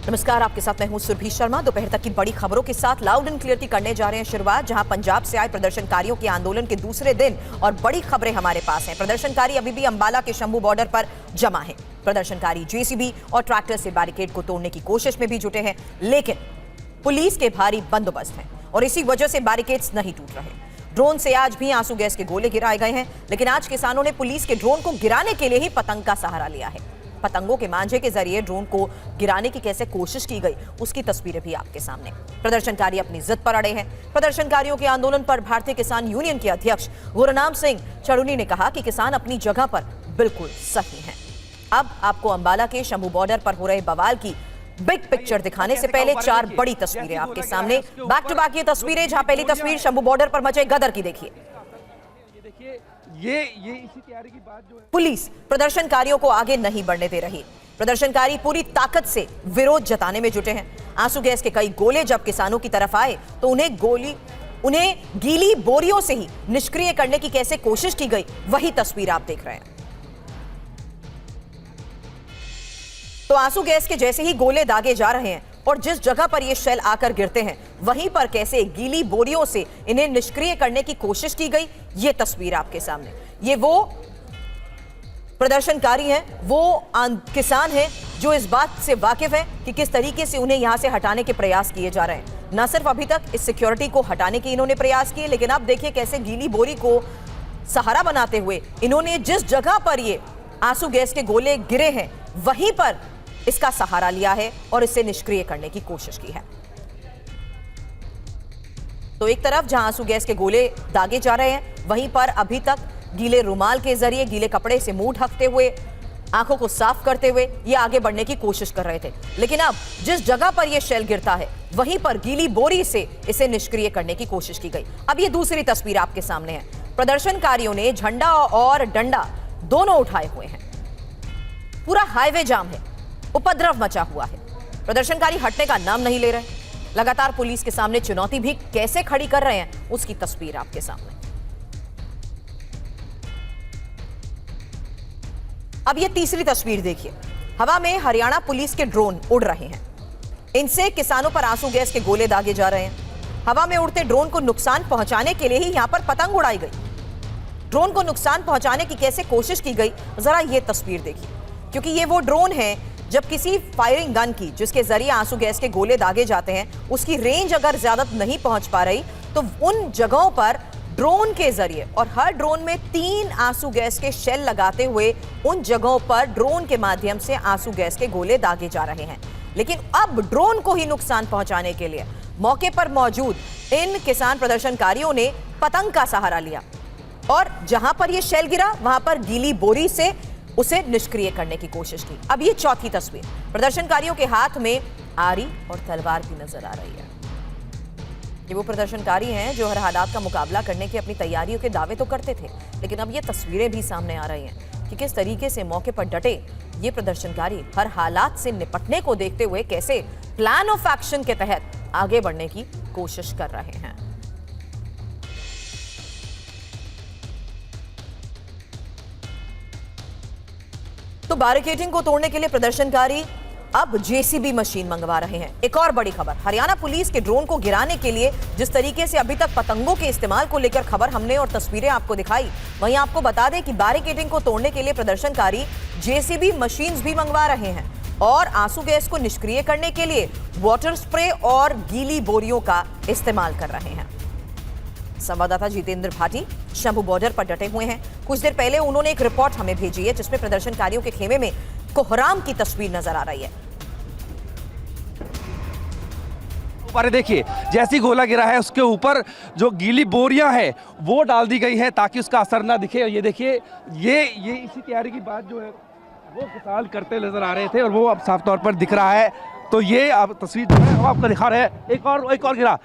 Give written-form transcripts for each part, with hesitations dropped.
नमस्कार, आपके साथ मैं हूं सुरभि शर्मा। दोपहर तक की बड़ी खबरों के साथ लाउड एंड क्लियर की करने जा रहे हैं शुरुआत, जहां पंजाब से आए प्रदर्शनकारियों के आंदोलन के दूसरे दिन और बड़ी खबरें हमारे पास हैं। प्रदर्शनकारी अभी भी अंबाला के शंभू बॉर्डर पर जमा हैं। प्रदर्शनकारी जेसीबी और ट्रैक्टर से बैरिकेड को तोड़ने की कोशिश में भी जुटे हैं, लेकिन पुलिस के भारी बंदोबस्त है और इसी वजह से बैरिकेड्स नहीं टूट रहे। ड्रोन से आज भी आंसू गैस के गोले गिराए गए हैं, लेकिन आज किसानों ने पुलिस के ड्रोन को गिराने के लिए ही पतंग का सहारा लिया है। पतंगों के मांझे के जरिए ड्रोन को गिराने की कैसे कोशिश की गई, उसकी तस्वीरें भी आपके सामने। प्रदर्शनकारी अपनी जिद पर अड़े हैं। प्रदर्शनकारियों के आंदोलन पर भारतीय किसान यूनियन के अध्यक्ष गुरनाम सिंह चढ़ुनी ने कहा कि किसान अपनी जगह पर बिल्कुल सही हैं। अब आपको अंबाला के शंभू बॉर्डर पर हो रहे बवाल की बिग पिक्चर दिखाने से पहले चार बड़ी तस्वीरें आपके सामने। बैक टू बैक ये तस्वीरें, जहां पहली तस्वीर शंभू बॉर्डर पर मचे गदर की देखिए। ये इसी तैयारी की बात जो है, पुलिस प्रदर्शनकारियों को आगे नहीं बढ़ने दे रही। प्रदर्शनकारी पूरी ताकत से विरोध जताने में जुटे हैं। आंसू गैस के कई गोले जब किसानों की तरफ आए तो उन्हें गीली बोरियों से ही निष्क्रिय करने की कैसे कोशिश की गई, वही तस्वीर आप देख रहे हैं। तो आंसू गैस के जैसे ही गोले दागे जा रहे हैं और जिस जगह पर ये शेल आकर गिरते हैं, वहीं पर कैसे गीली बोरियों से इन्हें निष्क्रिय करने की कोशिश की गई, ये तस्वीर आपके सामने। ये वो प्रदर्शनकारी हैं, वो किसान हैं जो इस बात से वाकिफ है कि किस तरीके से उन्हें यहां से हटाने के प्रयास किए जा रहे हैं। न सिर्फ अभी तक इस सिक्योरिटी को हटाने के इन्होंने प्रयास किए, लेकिन अब देखिए कैसे गीली बोरी को सहारा बनाते हुए इन्होंने जिस जगह पर ये आंसू गैस के गोले गिरे हैं, वहीं पर इसका सहारा लिया है और इसे निष्क्रिय करने की कोशिश की है। तो एक तरफ जहां आंसू गैस के गोले दागे जा रहे हैं, वहीं पर अभी तक गीले रुमाल के जरिए, गीले कपड़े से मुंह ढकते हुए, आंखों को साफ करते हुए ये आगे बढ़ने की कोशिश कर रहे थे। लेकिन अब जिस जगह पर यह शेल गिरता है, वहीं पर गीली बोरी से इसे निष्क्रिय करने की कोशिश की गई। अब ये दूसरी तस्वीर आपके सामने है। प्रदर्शनकारियों ने झंडा और डंडा दोनों उठाए हुए हैं। पूरा हाईवे जाम है, उपद्रव मचा हुआ है। प्रदर्शनकारी हटने का नाम नहीं ले रहे। लगातार पुलिस के सामने चुनौती भी कैसे खड़ी कर रहे हैं, उसकी तस्वीर आपके सामने। अब ये तीसरी तस्वीर देखिए। हवा में हरियाणा पुलिस के ड्रोन उड़ रहे हैं। इनसे किसानों पर आंसू गैस के गोले दागे जा रहे हैं। हवा में उड़ते ड्रोन को नुकसान पहुंचाने के लिए ही यहां पर पतंग उड़ाई गई। ड्रोन को नुकसान पहुंचाने की कैसे कोशिश की गई, जरा ये तस्वीर देखिए। क्योंकि ये वो ड्रोन है, जब किसी फायरिंग गन की, जिसके जरिए आंसू गैस के गोले दागे जाते हैं, उसकी रेंज अगर ज्यादा नहीं पहुंच पा रही, तो उन जगहों पर ड्रोन के जरिए, और हर ड्रोन में 3 आंसू गैस के शेल लगाते हुए उन जगहों पर ड्रोन के माध्यम से आंसू गैस के गोले दागे जा रहे हैं। लेकिन अब ड्रोन को ही नुकसान पहुंचाने के लिए मौके पर मौजूद इन किसान प्रदर्शनकारियों ने पतंग का सहारा लिया और जहां पर यह शेल गिरा, वहां पर गीली बोरी से उसे निष्क्रिय करने की कोशिश की। अब ये चौथी तस्वीर। प्रदर्शनकारियों के हाथ में आरी और तलवार भी नजर आ रही है। ये वो प्रदर्शनकारी हैं जो हर हालात का मुकाबला करने की अपनी तैयारियों के दावे तो करते थे, लेकिन अब ये तस्वीरें भी सामने आ रही हैं कि किस तरीके से मौके पर डटे ये प्रदर्शनकारी हर हालात से निपटने को देखते हुए कैसे प्लान ऑफ एक्शन के तहत आगे बढ़ने की कोशिश कर रहे हैं। तो बैरिकेडिंग को तोड़ने के लिए प्रदर्शनकारी अब जेसीबी मशीन मंगवा रहे हैं। एक और बड़ी खबर, हरियाणा पुलिस के ड्रोन को गिराने के लिए जिस तरीके से अभी तक पतंगों के इस्तेमाल को लेकर खबर हमने और तस्वीरें आपको दिखाई, वहीं आपको बता दें कि बैरिकेडिंग को तोड़ने के लिए प्रदर्शनकारी जेसीबी मशीन्स भी मंगवा रहे हैं और आंसू गैस को निष्क्रिय करने के लिए वाटर स्प्रे और गीली बोरियों का इस्तेमाल कर रहे हैं। संवाददाता जितेंद्र भाटी शंभू बॉर्डर पर डटे हुए हैं। कुछ देर पहले उन्होंने एक रिपोर्ट हमें भेजी है, जिसमें प्रदर्शनकारियों के खेमे में कोहराम की तस्वीर नजर आ रही है। अरे देखिए, जैसी गोला गिरा है उसके ऊपर जो गीली बोरियां हैं वो डाल दी गई हैं ताकि उसका असर ना दिखे। ये देखिए, ये इसी तैयारी की बात जो है वो किसान करते नजर आ रहे थे और वो अब साफ तौर पर दिख रहा है। तो ये अब तस्वीर जो है वो आपको दिखा रहे हैं। एक और गिरा,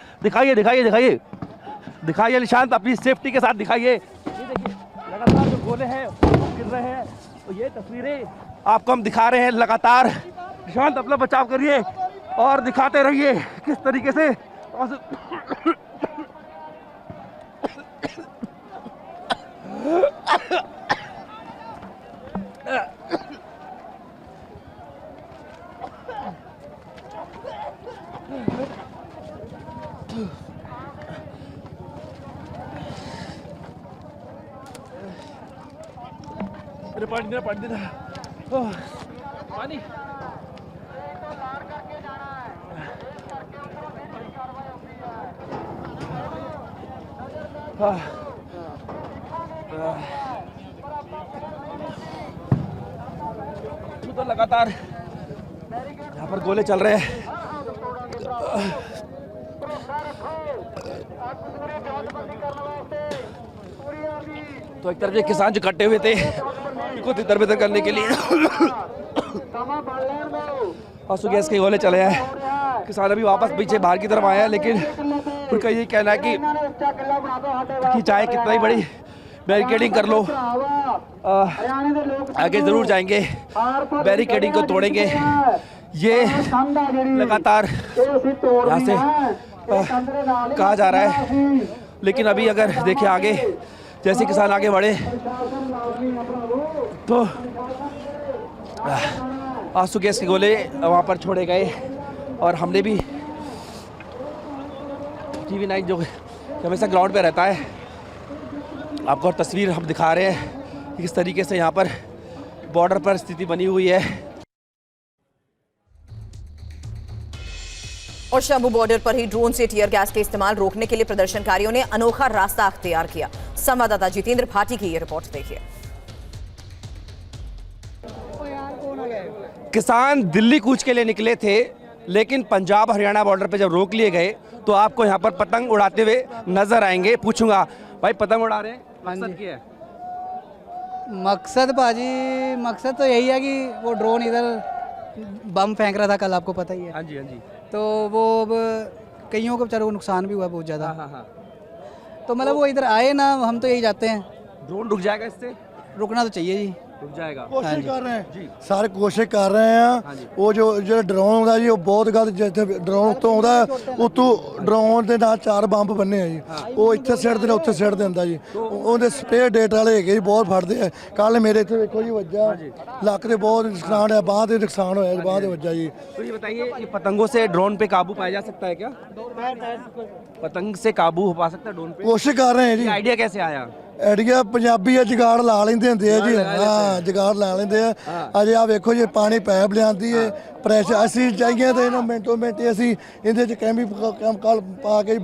दिखाइए निशांत, अपनी सेफ्टी के साथ दिखाइए। ये देखिए, लगातार जो गोले हैं वो गिर रहे हैं। तो ये तस्वीरें आपको हम दिखा रहे हैं लगातार। निशांत, अपना बचाव करिए और दिखाते रहिए किस तरीके से पानी देना, पानी देना। ओह, पानी। तो लगातार यहाँ पर गोले चल रहे हैं। तो एक तरफ ये किसान जो इकट्ठे हुए थे इनको तितर बितर करने के लिए आंसू गैस के गोले चले हैं। किसान अभी वापस पीछे बाहर की तरफ आया है, लेकिन उनका ये कहना है कि चाहे कितना ही बड़ी बैरिकेडिंग कर लो, आगे ज़रूर जाएंगे, बैरिकेडिंग को तोड़ेंगे। ये लगातार यहाँ से कहा जा रहा है, लेकिन अभी अगर देखिए आगे जैसे किसान आगे बढ़े तो आंसू गैस के गोले वहाँ पर छोड़े गए। और हमने भी TV9 जो हमेशा ग्राउंड पे रहता है, आपको और तस्वीर हम दिखा रहे हैं कि किस तरीके से यहाँ पर बॉर्डर पर स्थिति बनी हुई है। और शंभू बॉर्डर पर ही ड्रोन से टीयर गैस के इस्तेमाल रोकने के लिए प्रदर्शनकारियों ने अनोखा रास्ता अख्तियार किया। संवाददाता जितेंद्र भाटी की ये रिपोर्ट देखिए। किसान दिल्ली कूच के लिए निकले थे, लेकिन पंजाब हरियाणा बॉर्डर पे जब रोक लिए गए तो आपको यहाँ पर पतंग उड़ाते हुए नजर आएंगे। पूछूंगा भाई, पतंग उड़ा रहे हैं, मकसद क्या है? मकसद भाजी, मकसद तो यही है कि वो ड्रोन इधर बम फेंक रहा था कल, आपको पता ही है। हाँ जी, हाँ जी। तो वो अब कईयों को बेचारों को नुकसान भी हुआ बहुत ज़्यादा। हाँ हाँ। तो मतलब वो इधर आए ना, हम तो यही चाहते हैं। ड्रोन रुक जाएगा इससे? रुकना तो चाहिए जी, रुक जाएगा। कोशिश कर रहे हैं जी, ਸਾਰੇ ਕੋਸ਼ਿਸ਼ ਕਰ ਰਹੇ ਆ। ਉਹ ਜਿਹੜਾ ਡਰੋਨ ਆਉਂਦਾ ਜੀ, ਉਹ ਬਹੁਤ ਗਲਤ, ਜਿੱਥੇ ਡਰੋਨ ਤੋਂ ਆਉਂਦਾ ਉਤੋਂ ਡਰੋਨ ਦੇ ਨਾਲ 4 ਬੰਬ ਬੰਨੇ ਆ ਜੀ, ਉਹ ਇੱਥੇ ਸਿੱਟਦੇ ਨੇ ਉੱਥੇ ਸਿੱਟ ਦਿੰਦਾ ਜੀ। ਉਹਦੇ ਸਪੇਅਰ ਡੇਟ ਵਾਲੇ ਹੈਗੇ ਜੀ, ਬਹੁਤ ਫੜਦੇ ਆ। ਕੱਲ ਮੇਰੇ ਇੱਥੇ ਵੇਖੋ ਜੀ ਵੱਜਾ, ਲੱਕ ਦੇ ਬਹੁਤ ਨੁਕਸਾਨ ਹੈ, ਬਾਂਹ ਦੇ ਨੁਕਸਾਨ ਹੋਇਆ ਜੀ, ਬਾਂਹ ਦੇ ਵੱਜਾ जी। तो ये बताइए, ये पतंगों से ड्रोन पे काबू पाया जा सकता है क्या? पतंग से काबू हो पा सकता है ड्रोन पे? ਕੋਸ਼ਿਸ਼ ਕਰ ਰਹੇ ਆ ਜੀ। ये आइडिया कैसे आया? ਐਡੀਆ ਪੰਜਾਬੀ ਆ, ਜਗਾੜ ਲਾ ਲੈਂਦੇ ਹੁੰਦੇ ਆ ਜੀ। ਹਾਂ, ਜਗਾੜ ਲਾ ਲੈਂਦੇ ਆ। ਅਜੇ ਆ ਵੇਖੋ ਜੀ, ਪਾਣੀ ਪੈਪ ਲਿਆਂਦੀ ਏ, ਪ੍ਰੈਸ਼ਰ ਅਸੀਂ ਚਾਹੀਏ ਤਾਂ ਇਹਨਾਂ ਮਿੰਟੋ ਮਿੰਟ ਅਸੀਂ ਇਹਦੇ ਚ ਕੈਮੀਕਲ ਪਾ ਕੇ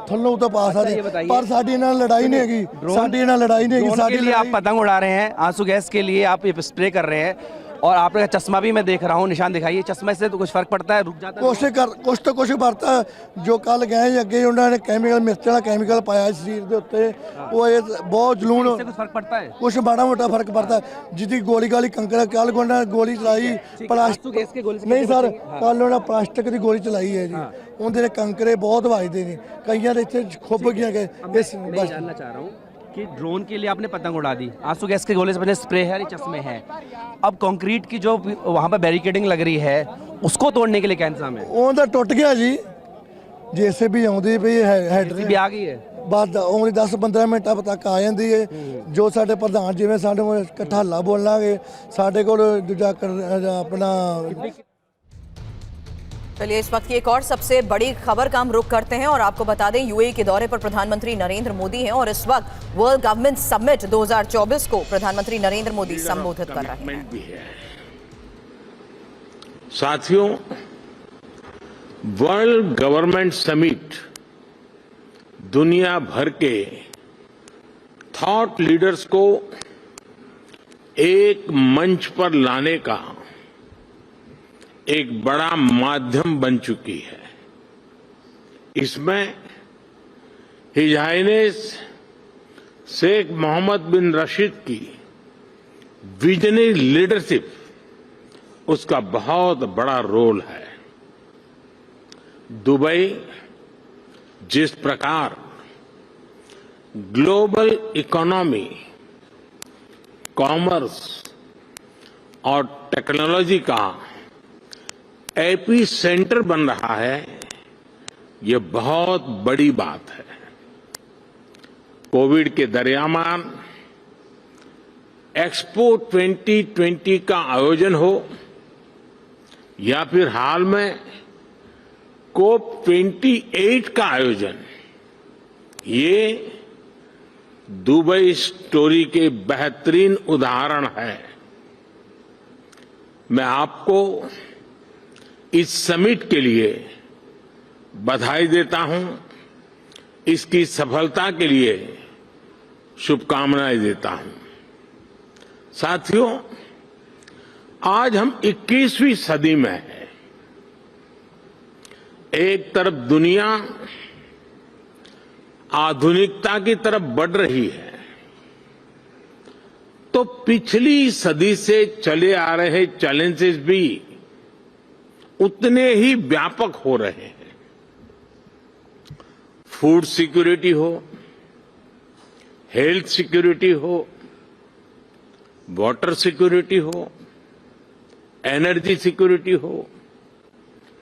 ਥੱਲੋਂ ਤੋਂ ਪਾ ਸਕਦੇ, ਪਰ ਸਾਡੀ ਇਹਨਾਂ ਨਾਲ ਲੜਾਈ ਨਹੀਂ ਹੈਗੀ। ਸਾਡੀ ਇਹਨਾਂ ਨਾਲ ਲੜਾਈ ਨਹੀਂ ਹੈਗੀ। ड्रोन के ਸਾਡੀ लिए आप पतंग उड़ा रहे हैं, आंसू गैस के लिए आप ये स्प्रे कर रहे हैं, और आपका चश्मा भी मैं देख रहा हूँ, निशान दिखाइए। चश्मे से तो कुछ फर्क पड़ता है? रुक जाता है? ਕੋਸ਼ਿਸ਼ ਕਰ, ਕੁਛ ਤਾਂ ਕੁਛ ਵਰਤਾ। ਜੋ ਕੱਲ ਗਏ ਜੀ ਅੱਗੇ, ਉਹਨਾਂ ਨੇ ਕੈਮੀਕਲ, ਮਿਰਚ ਵਾਲਾ ਕੈਮੀਕਲ ਪਾਇਆ ਸਰੀਰ ਦੇ ਉੱਤੇ। ਉਹ ਇਹ ਬਹੁਤ ਜਲੂਣ, इससे कुछ फर्क पड़ता है? ਕੁਛ ਮਾੜਾ ਮੋਟਾ ਫਰਕ ਪੜਦਾ। ਜਿਹਦੀ ਗੋਲੀ ਗਾਲੀ ਕੰਕਰ ਕੱਲ ਉਹਨਾਂ ਨੇ ਗੋਲੀ ਚਲਾਈ आंसू ਪਲਾਸਟਿਕ, गैस के गोले से ਨਹੀਂ कितने ਸਰ, बचेंगे? हाँ। ਕੱਲ ਉਹਨਾਂ ਪਲਾਸਟਿਕ ਦੀ ਗੋਲੀ ਚਲਾਈ ਹੈ ਜੀ। ਉਹਦੇ ਦੇ ਕੰਕਰੇ ਬਹੁਤ ਵੱਜਦੇ ਨੇ, ਕਈਆਂ ਦੇ ਇੱਥੇ ਖੁੱਭ ਗਿਆ ਗਏ। ਇਸ मैं जानना चाह रहा हूँ कि ड्रोन के लिए आपने पतंग उड़ा दी, आंसू गैस के गोले से पहले स्प्रे है, चश्मे है, अब कंक्रीट की जो वहाँ पर बैरिकेडिंग लग रही है उसको तोड़ने के लिए क्या इंतजाम है? ਉਹਦਾ ਟੁੱਟ ਗਿਆ ਜੀ। JCB ਆਉਂਦੀ ਪਈ ਹੈਡ भी आ गई है? ਬਾਅਦ ਉਹਨੇ 10-15 ਮਿੰਟਾਂ ਤੱਕ ਆ ਜਾਂਦੀ ਏ। ਜੋ ਸਾਡੇ ਪ੍ਰਧਾਨ, ਜਿਵੇਂ ਸਾਡੇ ਕੋਲ ਇਕੱਠਾ ਹੱਲਾ ਬੋਲਾਂਗੇ, ਸਾਡੇ ਕੋਲ ਦੂਜਾ ਆਪਣਾ। चलिए, इस वक्त की एक और सबसे बड़ी खबर का हम रुख करते हैं और आपको बता दें, यूएई के दौरे पर प्रधानमंत्री नरेंद्र मोदी हैं और इस वक्त वर्ल्ड गवर्नमेंट समिट 2024 को प्रधानमंत्री नरेंद्र मोदी संबोधित कर रहे हैं। साथियों, वर्ल्ड गवर्नमेंट समिट दुनिया भर के थॉट लीडर्स को एक मंच पर लाने का एक बड़ा माध्यम बन चुकी है। इसमें हिज हाइनेस शेख मोहम्मद बिन रशीद की विजनरी लीडरशिप, उसका बहुत बड़ा रोल है। दुबई जिस प्रकार ग्लोबल इकोनॉमी, कॉमर्स और टेक्नोलॉजी का एपी सेंटर बन रहा है, ये बहुत बड़ी बात है। कोविड के दरमियान एक्सपो 2020 का आयोजन हो या फिर हाल में COP 28 का आयोजन, ये दुबई स्टोरी के बेहतरीन उदाहरण है। मैं आपको इस समिट के लिए बधाई देता हूं, इसकी सफलता के लिए शुभकामनाएं देता हूं। साथियों, आज हम 21वीं सदी में हैं। एक तरफ दुनिया आधुनिकता की तरफ बढ़ रही है, तो पिछली सदी से चले आ रहे चैलेंजेस भी उतने ही व्यापक हो रहे हैं। फूड सिक्योरिटी हो, हेल्थ सिक्योरिटी हो, वाटर सिक्योरिटी हो, एनर्जी सिक्योरिटी हो,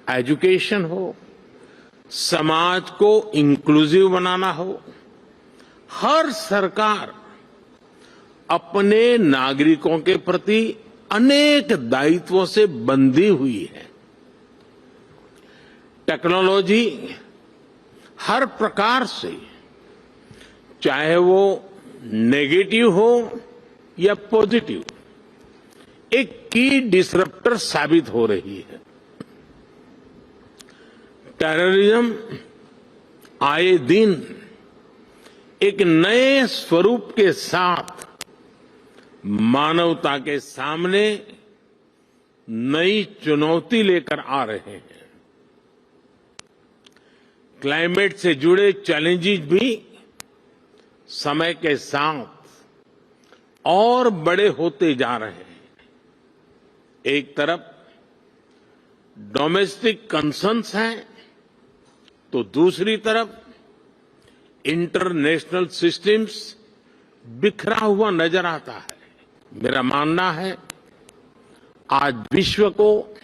एजुकेशन हो, समाज को इंक्लूसिव बनाना हो, हर सरकार अपने नागरिकों के प्रति अनेक दायित्वों से बंधी हुई है। टेक्नोलॉजी हर प्रकार से, चाहे वो नेगेटिव हो या पॉजिटिव, एक की डिसरप्टर साबित हो रही है। टेररिज्म आए दिन एक नए स्वरूप के साथ मानवता के सामने नई चुनौती लेकर आ रहे हैं। क्लाइमेट से जुड़े चैलेंजेस भी समय के साथ और बड़े होते जा रहे हैं। एक तरफ डोमेस्टिक कंसर्न्स हैं, तो दूसरी तरफ इंटरनेशनल सिस्टम्स बिखरा हुआ नजर आता है। मेरा मानना है, आज विश्व को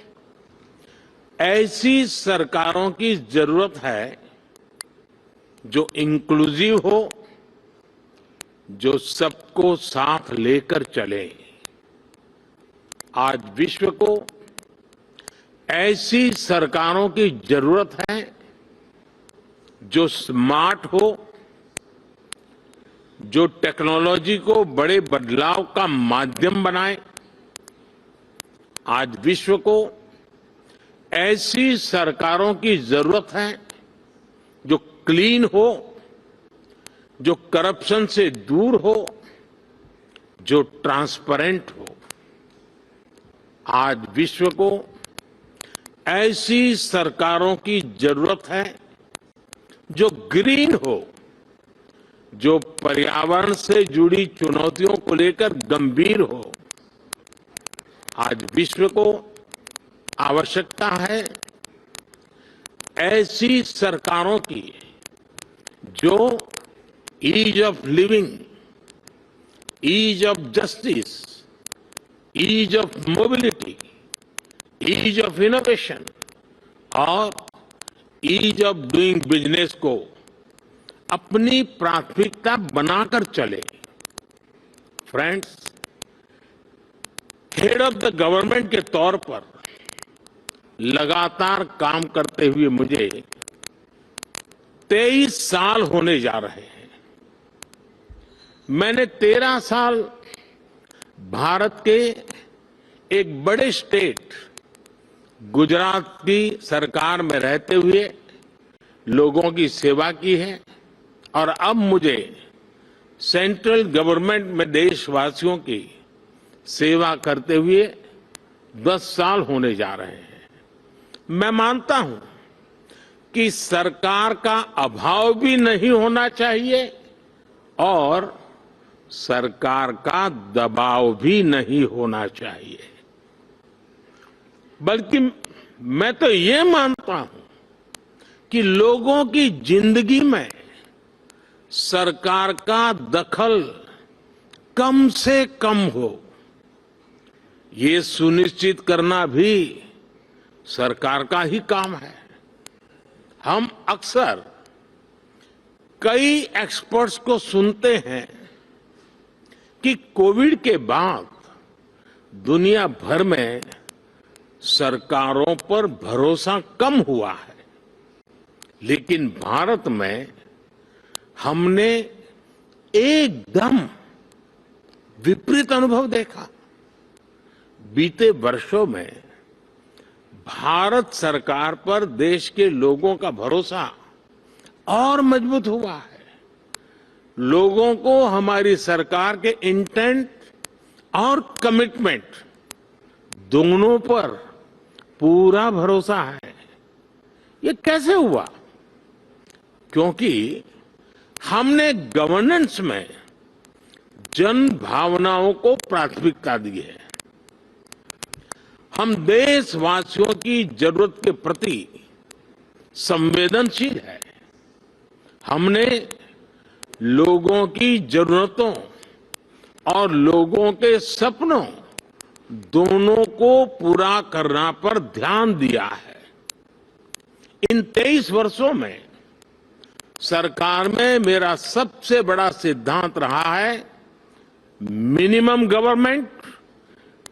ऐसी सरकारों की जरूरत है जो इंक्लूसिव हो, जो सबको साथ लेकर चले। आज विश्व को ऐसी सरकारों की जरूरत है जो स्मार्ट हो, जो टेक्नोलॉजी को बड़े बदलाव का माध्यम बनाए। आज विश्व को ऐसी सरकारों की जरूरत है जो क्लीन हो, जो करप्शन से दूर हो, जो ट्रांसपेरेंट हो। आज विश्व को ऐसी सरकारों की जरूरत है जो ग्रीन हो, जो पर्यावरण से जुड़ी चुनौतियों को लेकर गंभीर हो। आज विश्व को आवश्यकता है ऐसी सरकारों की जो ease of living, ease of justice, ease of mobility, ease of innovation और ईज ऑफ डूइंग बिजनेस को अपनी प्राथमिकता बनाकर चले। Friends, head of the government के तौर पर लगातार काम करते हुए मुझे 23 साल होने जा रहे हैं। मैंने 13 साल भारत के एक बड़े स्टेट गुजरात की सरकार में रहते हुए लोगों की सेवा की है और अब मुझे सेंट्रल गवर्नमेंट में देशवासियों की सेवा करते हुए 10 साल होने जा रहे हैं। मैं मानता हूं कि सरकार का अभाव भी नहीं होना चाहिए और सरकार का दबाव भी नहीं होना चाहिए, बल्कि मैं तो ये मानता हूं कि लोगों की जिंदगी में सरकार का दखल कम से कम हो, ये सुनिश्चित करना भी सरकार का ही काम है। हम अक्सर कई एक्सपर्ट्स को सुनते हैं कि कोविड के बाद दुनिया भर में सरकारों पर भरोसा कम हुआ है, लेकिन भारत में हमने एकदम विपरीत अनुभव देखा। बीते वर्षों में भारत सरकार पर देश के लोगों का भरोसा और मजबूत हुआ है। लोगों को हमारी सरकार के इंटेंट और कमिटमेंट दोनों पर पूरा भरोसा है। ये कैसे हुआ? क्योंकि हमने गवर्नेंस में जन भावनाओं को प्राथमिकता दी है। हम देशवासियों की जरूरत के प्रति संवेदनशील है। हमने लोगों की जरूरतों और लोगों के सपनों दोनों को पूरा करना पर ध्यान दिया है। इन 23 वर्षों में सरकार में मेरा सबसे बड़ा सिद्धांत रहा है मिनिमम गवर्नमेंट,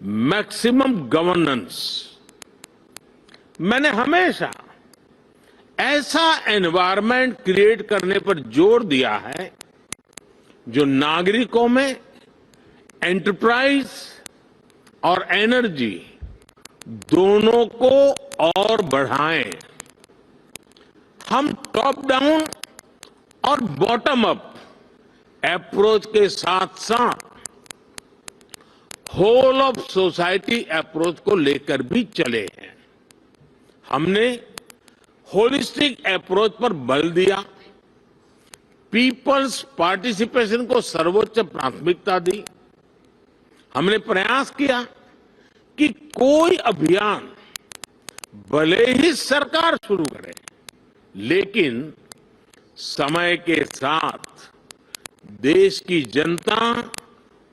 मैक्सिमम गवर्नेंस। मैंने हमेशा ऐसा एनवायरनमेंट क्रिएट करने पर जोर दिया है जो नागरिकों में एंटरप्राइज और एनर्जी दोनों को और बढ़ाएं। हम टॉप डाउन और बॉटम अप अप्रोच के साथ साथ होल ऑफ सोसाइटी अप्रोच को लेकर भी चले हैं। हमने होलिस्टिक अप्रोच पर बल दिया, पीपल्स पार्टिसिपेशन को सर्वोच्च प्राथमिकता दी। हमने प्रयास किया कि कोई अभियान भले ही सरकार शुरू करे, लेकिन समय के साथ देश की जनता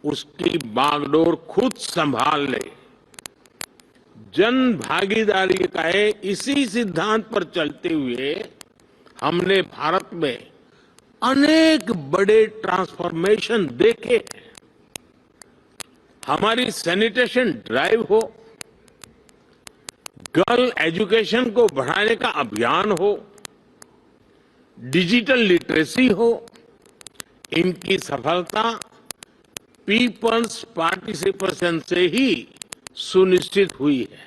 उसकी बागडोर खुद संभाल ले। जन भागीदारी का इसी सिद्धांत पर चलते हुए हमने भारत में अनेक बड़े ट्रांसफॉर्मेशन देखे हैं। हमारी सैनिटेशन ड्राइव हो, गर्ल एजुकेशन को बढ़ाने का अभियान हो, डिजिटल लिटरेसी हो, इनकी सफलता पीपल्स पार्टिसिपेशन से ही सुनिश्चित हुई है।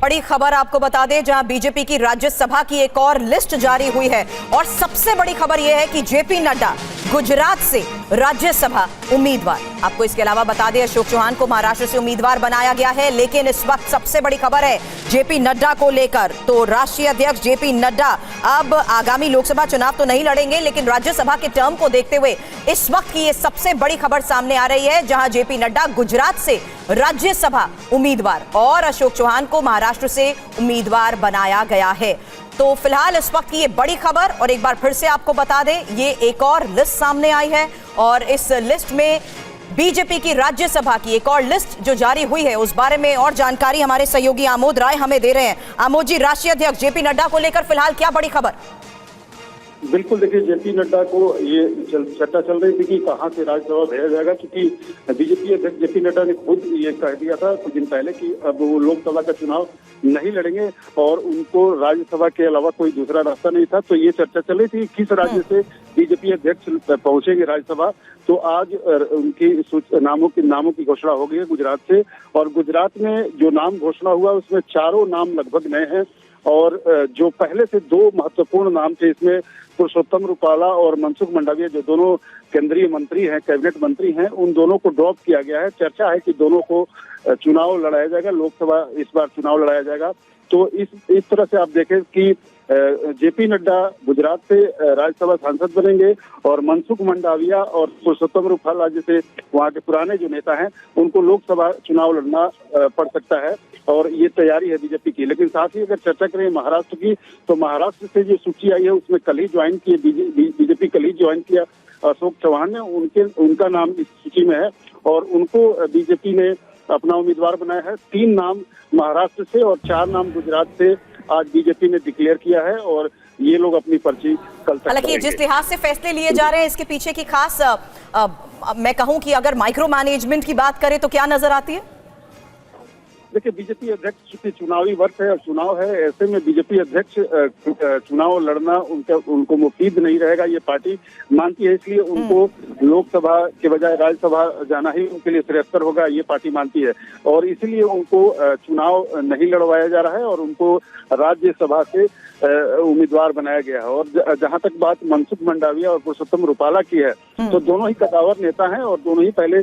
बड़ी खबर आपको बता दें, जहां बीजेपी की राज्यसभा की एक और लिस्ट जारी हुई है और सबसे बड़ी खबर यह है कि जेपी नड्डा गुजरात से राज्यसभा उम्मीदवार। आपको इसके अलावा बता दें अशोक चौहान को महाराष्ट्र से उम्मीदवार बनाया गया है। लेकिन इस वक्त सबसे बड़ी खबर है जेपी नड्डा को लेकर, तो राष्ट्रीय अध्यक्ष जेपी नड्डा अब आगामी लोकसभा चुनाव तो नहीं लड़ेंगे, लेकिन राज्यसभा के टर्म को देखते हुए इस वक्त की ये सबसे बड़ी खबर सामने आ रही है, जहां जेपी नड्डा गुजरात से राज्यसभा उम्मीदवार और अशोक चौहान को महाराष्ट्र से उम्मीदवार बनाया गया है। तो फिलहाल इस वक्त की ये बड़ी खबर, और एक बार फिर से आपको बता दें ये एक और लिस्ट सामने आई है और इस लिस्ट में बीजेपी की राज्यसभा की एक और लिस्ट जो जारी हुई है उस बारे में और जानकारी हमारे सहयोगी आमोद राय हमें दे रहे हैं। आमोद जी, राष्ट्रीय अध्यक्ष जेपी नड्डा को लेकर फिलहाल क्या बड़ी खबर? बिल्कुल, देखिए जेपी नड्डा को ये चर्चा चल रही थी कि कहां से राज्यसभा भेजा जाएगा, क्योंकि बीजेपी अध्यक्ष जेपी नड्डा ने खुद ये कह दिया था कुछ दिन पहले कि अब वो लोकसभा का चुनाव नहीं लड़ेंगे और उनको राज्यसभा के अलावा कोई दूसरा रास्ता नहीं था। तो ये चर्चा चल रही थी किस राज्य से बीजेपी अध्यक्ष पहुंचेंगे राज्यसभा। तो आज उनकी नामों की घोषणा हो गई है गुजरात से, और गुजरात में जो नाम घोषणा हुआ उसमें चारों नाम लगभग नए हैं, और जो पहले से दो महत्वपूर्ण नाम थे इसमें पुरुषोत्तम रूपाला और मनसुख मंडाविया, जो दोनों केंद्रीय मंत्री हैं, कैबिनेट मंत्री हैं, उन दोनों को ड्रॉप किया गया है। चर्चा है कि दोनों को चुनाव लड़ाया जाएगा, लोकसभा इस बार चुनाव लड़ाया जाएगा। तो इस तरह से आप देखें कि जेपी नड्डा गुजरात से राज्यसभा सांसद बनेंगे और मनसुख मंडाविया और पुरुषोत्तम रूपाला जैसे वहाँ के पुराने जो नेता हैं उनको लोकसभा चुनाव लड़ना पड़ सकता है, और ये तैयारी है बीजेपी की। लेकिन साथ ही अगर चर्चा करें महाराष्ट्र की, तो महाराष्ट्र से जो सूची आई है उसमें कल ही ज्वाइन किए बीजेपी कल ही ज्वाइन किया अशोक चौहान ने, उनका नाम इस सूची में है और उनको बीजेपी ने अपना उम्मीदवार बनाया है। 3 नाम महाराष्ट्र से और 4 नाम गुजरात से आज बीजेपी ने डिक्लेयर किया है, और ये लोग अपनी पर्ची कल तक। हालांकि जिस लिहाज से फैसले लिए जा रहे हैं इसके पीछे की खास मैं कहूं कि अगर माइक्रो मैनेजमेंट की बात करें तो क्या नजर आती है? देखिए, बीजेपी अध्यक्ष चूंकि चुनावी वर्ष है और चुनाव है, ऐसे में बीजेपी अध्यक्ष चुनाव लड़ना उनको मुफीद नहीं रहेगा, ये पार्टी मानती है। इसलिए उनको लोकसभा के बजाय राज्यसभा जाना ही उनके लिए श्रेयस्कर होगा, ये पार्टी मानती है। और इसलिए उनको चुनाव नहीं लड़वाया जा रहा है और उनको राज्यसभा से उम्मीदवार बनाया गया है। और जहां तक बात मनसुख मंडाविया और पुरुषोत्तम रूपाला की है, तो दोनों ही कदावर नेता हैं और दोनों ही पहले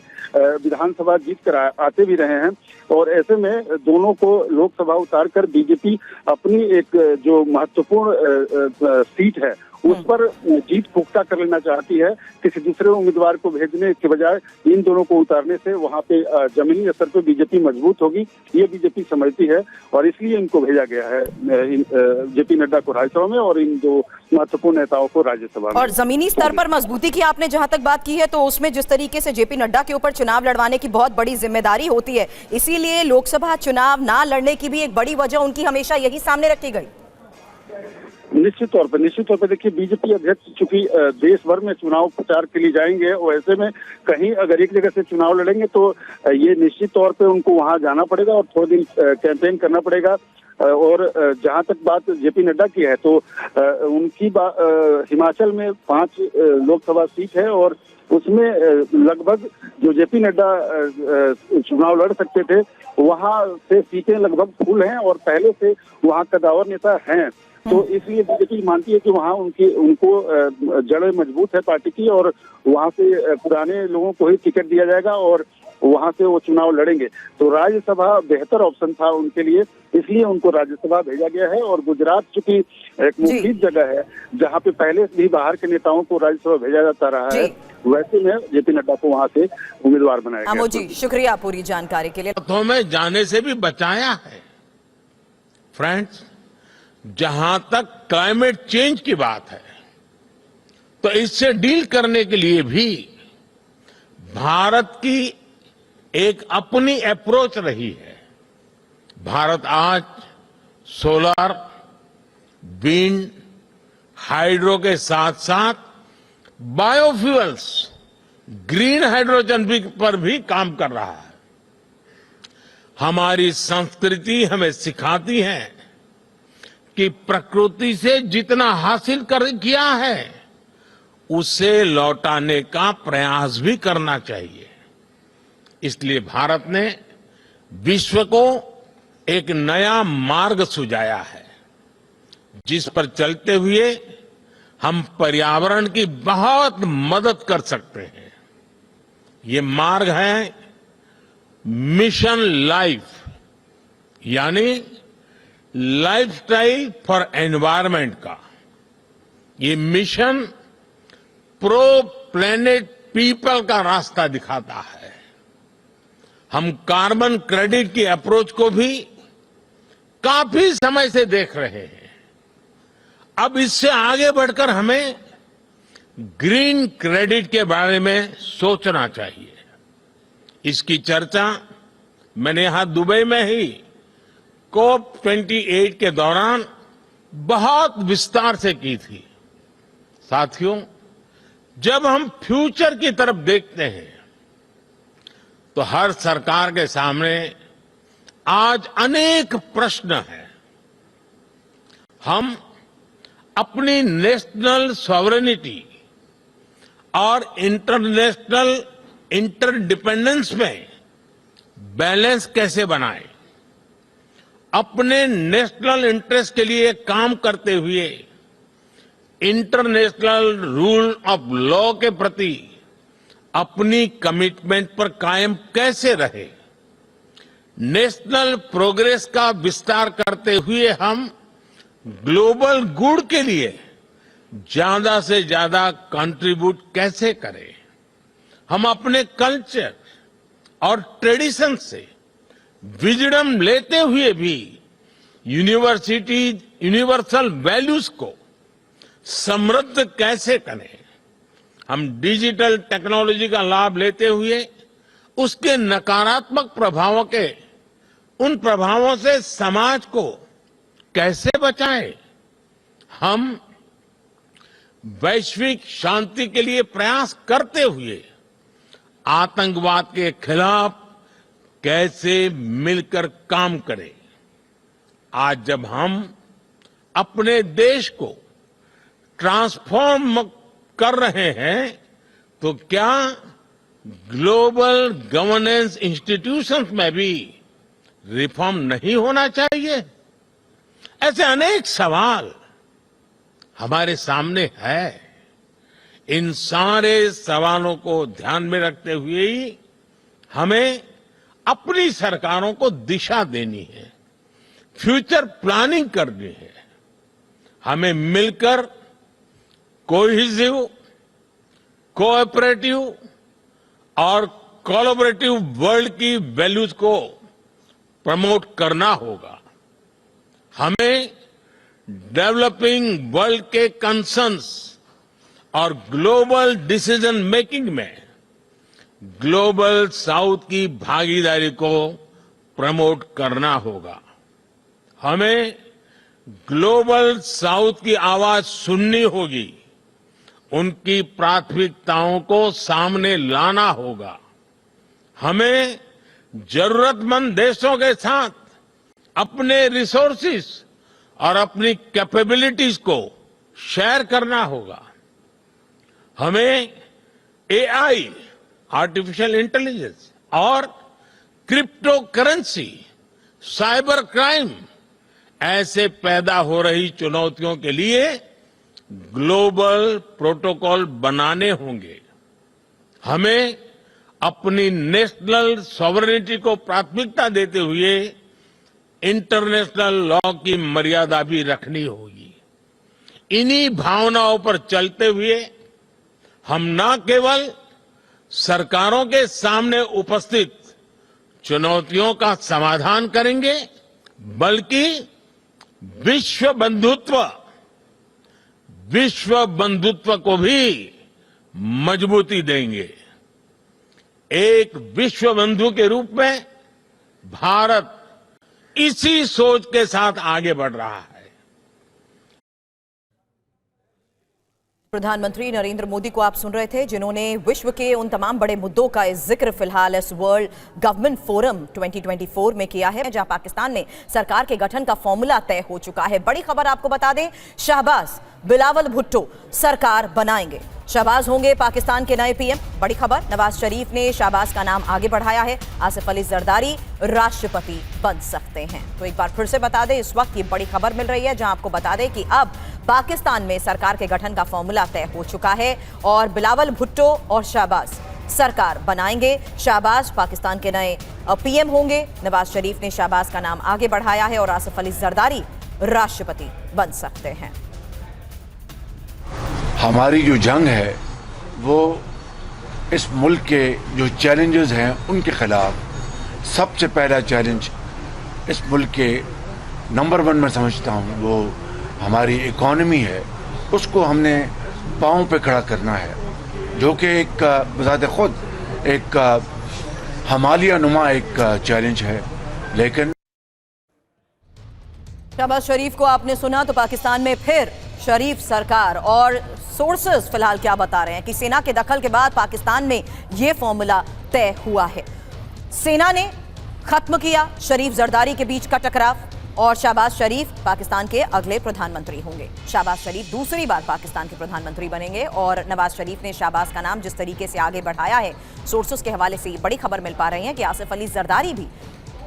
विधानसभा जीत कर आते भी रहे हैं। और ऐसे में दोनों को लोकसभा उतार कर बीजेपी अपनी एक जो महत्वपूर्ण सीट है उस पर जीत पुख्ता कर लेना चाहती है। किसी दूसरे उम्मीदवार को भेजने के बजाय इन दोनों को उतारने से वहां पे जमीनी स्तर पे बीजेपी मजबूत होगी, ये बीजेपी समझती है और इसलिए इनको भेजा गया है, जेपी नड्डा को राज्यसभा में और इन दो महत्वपूर्ण नेताओं को राज्यसभा में। और जमीनी स्तर पर मजबूती की आपने जहां तक बात की है, तो उसमें जिस तरीके से जेपी नड्डा के ऊपर चुनाव लड़वाने की बहुत बड़ी जिम्मेदारी होती है, इसीलिए लोकसभा चुनाव ना लड़ने की भी एक बड़ी वजह उनकी हमेशा यही सामने रखी गई। निश्चित तौर पर देखिए, बीजेपी अध्यक्ष चूंकि देश भर में चुनाव प्रचार के लिए जाएंगे और ऐसे में कहीं अगर एक जगह से चुनाव लड़ेंगे तो ये निश्चित तौर पे उनको वहां जाना पड़ेगा और थोड़े दिन कैंपेन करना पड़ेगा। और जहां तक बात जेपी नड्डा की है तो उनकी हिमाचल में 5 लोकसभा सीट है और उसमें लगभग जो जेपी नड्डा चुनाव लड़ सकते थे वहां से सीटें लगभग फुल हैं और पहले से वहां कदावर नेता हैं। तो इसलिए बीजेपी मानती है कि वहाँ उनको जड़ें मजबूत है पार्टी की और वहाँ से पुराने लोगों को ही टिकट दिया जाएगा और वहाँ से वो चुनाव लड़ेंगे। तो राज्यसभा बेहतर ऑप्शन था उनके लिए, इसलिए उनको राज्यसभा भेजा गया है। और गुजरात चूंकि एक मुफीद जगह है जहाँ पे पहले भी बाहर के नेताओं को राज्यसभा भेजा जाता रहा है, वैसे में जेपी नड्डा को वहाँ से उम्मीदवार बनाया गया। अमोद जी, शुक्रिया पूरी जानकारी के लिए। तो हमें जाने से भी बचाया है। फ्रेंड्स, जहां तक क्लाइमेट चेंज की बात है तो इससे डील करने के लिए भी भारत की एक अपनी अप्रोच रही है। भारत आज सोलर, विंड, हाइड्रो के साथ साथ बायोफ्यूल्स, ग्रीन हाइड्रोजन पर भी काम कर रहा है। हमारी संस्कृति हमें सिखाती है कि प्रकृति से जितना हासिल किया है उसे लौटाने का प्रयास भी करना चाहिए। इसलिए भारत ने विश्व को एक नया मार्ग सुझाया है जिस पर चलते हुए हम पर्यावरण की बहुत मदद कर सकते हैं। ये मार्ग है मिशन लाइफ, यानी लाइफस्टाइल फॉर एनवायरनमेंट का। ये मिशन प्रो प्लेनेट पीपल का रास्ता दिखाता है। हम कार्बन क्रेडिट की अप्रोच को भी काफी समय से देख रहे हैं। अब इससे आगे बढ़कर हमें ग्रीन क्रेडिट के बारे में सोचना चाहिए। इसकी चर्चा मैंने यहां दुबई में ही COP28 के दौरान बहुत विस्तार से की थी। साथियों, जब हम फ्यूचर की तरफ देखते हैं तो हर सरकार के सामने आज अनेक प्रश्न हैं। हम अपनी नेशनल सॉवरेनिटी और इंटरनेशनल इंटरडिपेंडेंस में बैलेंस कैसे बनाएं? अपने नेशनल इंटरेस्ट के लिए काम करते हुए इंटरनेशनल रूल ऑफ लॉ के प्रति अपनी कमिटमेंट पर कायम कैसे रहे? नेशनल प्रोग्रेस का विस्तार करते हुए हम ग्लोबल गुड के लिए ज्यादा से ज्यादा कंट्रीब्यूट कैसे करें? हम अपने कल्चर और ट्रेडिशन से विजडम लेते हुए भी यूनिवर्सल वैल्यूज को समृद्ध कैसे करें? हम डिजिटल टेक्नोलॉजी का लाभ लेते हुए उसके नकारात्मक उन प्रभावों से समाज को कैसे बचाएं? हम वैश्विक शांति के लिए प्रयास करते हुए आतंकवाद के खिलाफ कैसे मिलकर काम करें। आज जब हम अपने देश को ट्रांसफॉर्म कर रहे हैं तो क्या ग्लोबल गवर्नेंस इंस्टीट्यूशंस में भी रिफॉर्म नहीं होना चाहिए? ऐसे अनेक सवाल हमारे सामने है। इन सारे सवालों को ध्यान में रखते हुए ही हमें अपनी सरकारों को दिशा देनी है, फ्यूचर प्लानिंग करनी है। हमें मिलकर कोहेसिव, कोऑपरेटिव और कोलैबोरेटिव वर्ल्ड की वैल्यूज को प्रमोट करना होगा। हमें डेवलपिंग वर्ल्ड के कंसर्न्स और ग्लोबल डिसीजन मेकिंग में ग्लोबल साउथ की भागीदारी को प्रमोट करना होगा। हमें ग्लोबल साउथ की आवाज सुननी होगी, उनकी प्राथमिकताओं को सामने लाना होगा। हमें जरूरतमंद देशों के साथ अपने रिसोर्सेस और अपनी कैपेबिलिटीज को शेयर करना होगा। हमें एआई, आर्टिफिशियल इंटेलिजेंस और क्रिप्टो करेंसी, साइबर क्राइम ऐसे पैदा हो रही चुनौतियों के लिए ग्लोबल प्रोटोकॉल बनाने होंगे। हमें अपनी नेशनल सॉवरेनिटी को प्राथमिकता देते हुए इंटरनेशनल लॉ की मर्यादा भी रखनी होगी। इन्हीं भावनाओं पर चलते हुए हम न केवल सरकारों के सामने उपस्थित चुनौतियों का समाधान करेंगे, बल्कि विश्व बंधुत्व को भी मजबूती देंगे। एक विश्व बंधु के रूप में भारत इसी सोच के साथ आगे बढ़ रहा है। प्रधानमंत्री नरेंद्र मोदी को आप सुन रहे थे, जिन्होंने विश्व के उन तमाम बड़े मुद्दों का जिक्र फिलहाल इस वर्ल्ड गवर्नमेंट फोरम 2024 में किया है, जहां पाकिस्तान में सरकार के गठन का फॉर्मूला तय हो चुका है। बड़ी खबर आपको बता दें, शाहबाज बिलावल भुट्टो सरकार बनाएंगे। शहबाज होंगे पाकिस्तान के नए पीएम। बड़ी खबर, नवाज शरीफ ने शहबाज का नाम आगे बढ़ाया है। आसिफ अली जरदारी राष्ट्रपति बन सकते हैं। तो एक बार फिर से बता दें, इस वक्त ये बड़ी खबर मिल रही है, जहां आपको बता दें कि अब पाकिस्तान में सरकार के गठन का फॉर्मूला तय हो चुका है और बिलावल भुट्टो और शहबाज सरकार बनाएंगे। शहबाज पाकिस्तान के नए पीएम होंगे। नवाज शरीफ ने शहबाज का नाम आगे बढ़ाया है और आसिफ अली जरदारी राष्ट्रपति बन सकते हैं। हमारी जो जंग है वो इस मुल्क के जो चैलेंजेस हैं उनके खिलाफ सबसे पहला चैलेंज इस मुल्क के नंबर 1 में समझता हूँ वो हमारी इकॉनमी है। उसको हमने पाँव पे खड़ा करना है, जो कि एक बजाते खुद एक हिमालय नुमा एक चैलेंज है। लेकिन शहबाज शरीफ को आपने सुना, तो पाकिस्तान में फिर शरीफ सरकार। और सोर्सेस फिलहाल क्या बता रहे हैं कि सेना के दखल के बाद पाकिस्तान में यह फॉर्मूला तय हुआ है। सेना ने खत्म किया शरीफ जरदारी के बीच का टकराव और शहबाज शरीफ पाकिस्तान के अगले प्रधानमंत्री होंगे। शहबाज शरीफ दूसरी बार पाकिस्तान के प्रधानमंत्री बनेंगे और नवाज शरीफ ने शहबाज का नाम जिस तरीके से आगे बढ़ाया है, सोर्सेस के हवाले से ये बड़ी खबर मिल पा रही है कि आसिफ अली जरदारी भी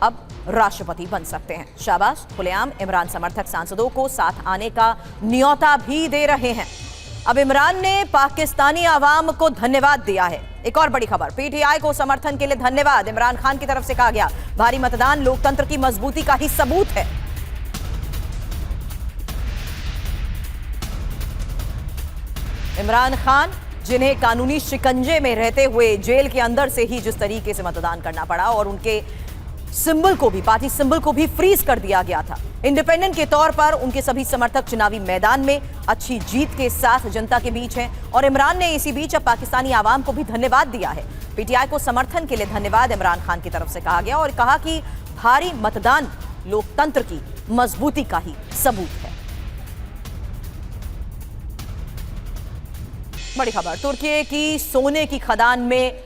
अब राष्ट्रपति बन सकते हैं। शहबाज खुलेआम इमरान समर्थक सांसदों को साथ आने का न्योता भी दे रहे हैं। अब इमरान ने पाकिस्तानी आवाम को धन्यवाद दिया है। एक और बड़ी खबर, पीटीआई को समर्थन के लिए धन्यवाद। इमरान खान की तरफ से कहा गया, भारी मतदान लोकतंत्र की मजबूती का ही सबूत है। इमरान खान, जिन्हें कानूनी शिकंजे में रहते हुए जेल के अंदर से ही जिस तरीके से मतदान करना पड़ा और उनके सिंबल को भी, पार्टी सिंबल को भी फ्रीज कर दिया गया था। इंडिपेंडेंट के तौर पर उनके सभी समर्थक चुनावी मैदान में अच्छी जीत के साथ जनता के बीच हैं और इमरान ने इसी बीच अब पाकिस्तानी आवाम को भी धन्यवाद दिया है। पीटीआई को समर्थन के लिए धन्यवाद इमरान खान की तरफ से कहा गया और कहा कि भारी मतदान लोकतंत्र की मजबूती का ही सबूत है। बड़ी खबर, तुर्की की सोने की खदान में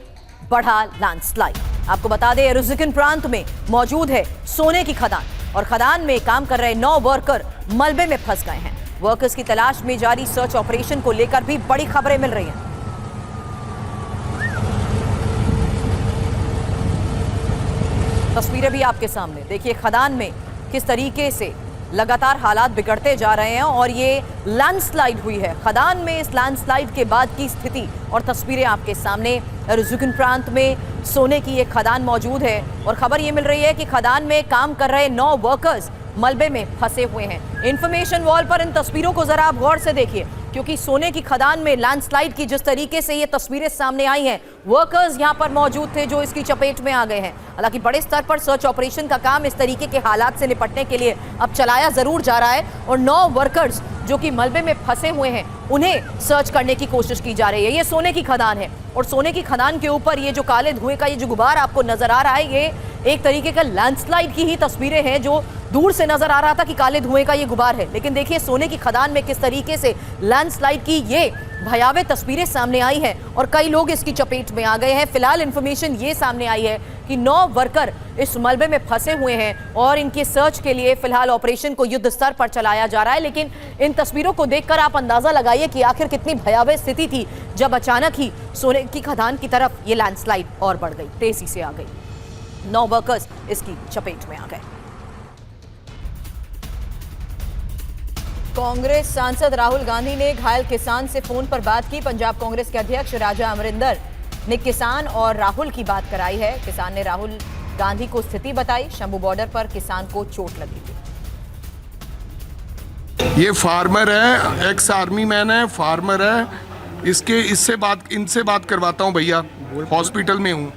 बढ़ा लैंडस्लाइड। आपको बता दें रुज़िकन प्रांत में मौजूद है सोने की खदान और खदान में काम कर रहे 9 वर्कर मलबे में फंस गए हैं। वर्कर्स की तलाश में जारी सर्च ऑपरेशन को लेकर भी बड़ी खबरें मिल रही हैं। तस्वीरें भी आपके सामने देखिए, खदान में किस तरीके से लगातार हालात बिगड़ते जा रहे हैं और ये लैंडस्लाइड हुई है। खदान में इस लैंडस्लाइड के बाद की स्थिति और तस्वीरें आपके सामने। रुज़िकन प्रांत में सोने की एक खदान मौजूद है और खबर ये मिल रही है कि खदान में काम कर रहे 9 वर्कर्स मलबे में फंसे हुए हैं। इंफॉर्मेशन वॉल पर इन तस्वीरों को जरा आप गौर से देखिए, क्योंकि सोने की खदान में लैंडस्लाइड की जिस तरीके से ये तस्वीरें सामने आई हैं, वर्कर्स यहां पर मौजूद थे जो इसकी चपेट में आ गए हैं। हालांकि बड़े स्तर पर सर्च ऑपरेशन का काम इस तरीके के हालात से निपटने के लिए अब चलाया जरूर जा रहा है और 9 वर्कर्स जो कि मलबे में फंसे हुए हैं उन्हें सर्च करने की कोशिश की जा रही है। ये सोने की खदान है और सोने की खदान के ऊपर ये जो काले धुएं का ये जो गुबार आपको नजर आ रहा है, ये एक तरीके का लैंडस्लाइड की ही तस्वीरें हैं। जो दूर से नजर आ रहा था कि काले धुएं का ये गुबार है, लेकिन देखिए सोने की खदान में किस तरीके से लैंडस्लाइड की ये भयावह तस्वीरें सामने आई हैं और कई लोग इसकी चपेट में आ गए हैं। फिलहाल इंफॉर्मेशन ये सामने आई है कि 9 वर्कर इस मलबे में फंसे हुए हैं और इनकी सर्च के लिए फिलहाल ऑपरेशन को युद्ध स्तर पर चलाया जा रहा है। लेकिन इन तस्वीरों को देखकर आप अंदाजा लगाइए कि आखिर कितनी भयावह स्थिति थी जब अचानक ही सोने की खदान की तरफ ये लैंडस्लाइड और बढ़ गई, तेजी से आ गई। 9 वर्कर्स इसकी चपेट में आ गए। कांग्रेस सांसद राहुल गांधी ने घायल किसान से फोन पर बात की। पंजाब कांग्रेस के अध्यक्ष राजा अमरिंदर ने किसान और राहुल की बात कराई है। किसान ने राहुल गांधी को स्थिति बताई। शंभू बॉर्डर पर किसान को चोट लगी थी। ये फार्मर है, एक्स आर्मी मैन है, फार्मर है। इनसे बात करवाता हूँ भैया, हॉस्पिटल में हूँ।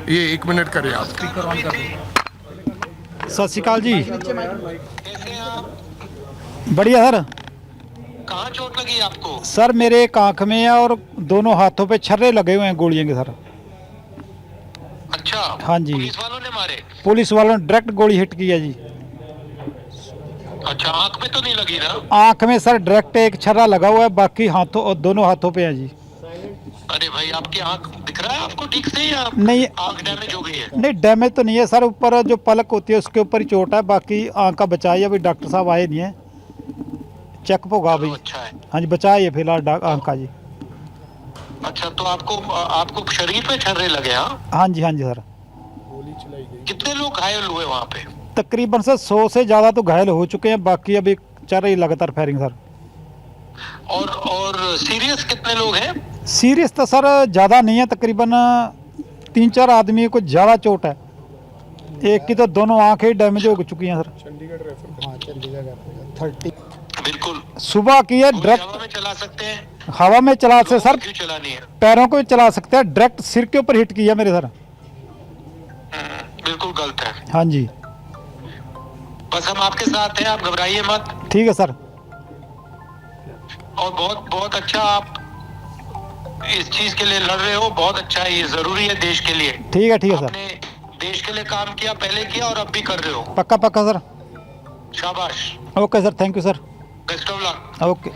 ये 1 मिनट करें आप। सत श्री अकाल जी। बढ़िया सर। कहाँ चोट लगी आपको? सर मेरे एक आंख में है और दोनों हाथों पे छर्रे लगे हुए हैं गोलियों के सर। अच्छा। हाँ जी। पुलिस वालों ने मारे? पुलिस वालों ने डायरेक्ट गोली हिट की है जी। अच्छा, आंख में तो नहीं लगी ना? आंख में सर डायरेक्ट एक छर्रा लगा हुआ है, बाकी हाथों और दोनों हाथों पे है जी। अरे भाई, आपकी आंख दिख रहा है आपको ठीक से या नहीं, आंख डैमेज हो गई है? नहीं डैमेज तो नहीं है सर, ऊपर जो पलक होती है उसके ऊपर ही चोट है, बाकी आंख का बचाई है। अभी डॉक्टर साहब आए नहीं है, चेकअप होगा अभी। अच्छा है। हाँ जी, बचाई है फिलहाल आंख का जी। अच्छा, तो आपको शरीर पे छर्रे लगे? हाँ जी, हाँ जी सर। कितने लोग घायल हुए वहाँ पे? तकरीबन सर 100 से ज़्यादा तो घायल हो चुके हैं, बाकी अभी चल रही लगातार फायरिंग सर। और सीरियस कितने लोग हैं? सीरियस तो सर ज़्यादा नहीं है, तकरीबन 3-4 आदमी को ज़्यादा चोट है। एक की तो दोनों आंखें डैमेज हो चुकी हैं सर। बिल्कुल। सुबह की है डायरेक्ट। हवा में चला सकते हैं? हवा में चला सकते सर, क्यों चलानी है? पैरों को भी चला सकते हैं। डायरेक्ट सिर के ऊपर हिट की है मेरे सर। बिल्कुल गलत है। हाँ जी, बस हम आपके साथ हैं, आप घबराइए मत। ठीक है सर। और बहुत बहुत अच्छा आप इस चीज के लिए लड़ रहे हो, बहुत अच्छा है, ये जरूरी है देश के लिए। ठीक है, ठीक है सर। आपने देश के लिए काम किया, पहले किया और अब भी कर रहे हो। पक्का पक्का सर। शाबाश। Okay sir, thank you sir. Best of luck. Okay.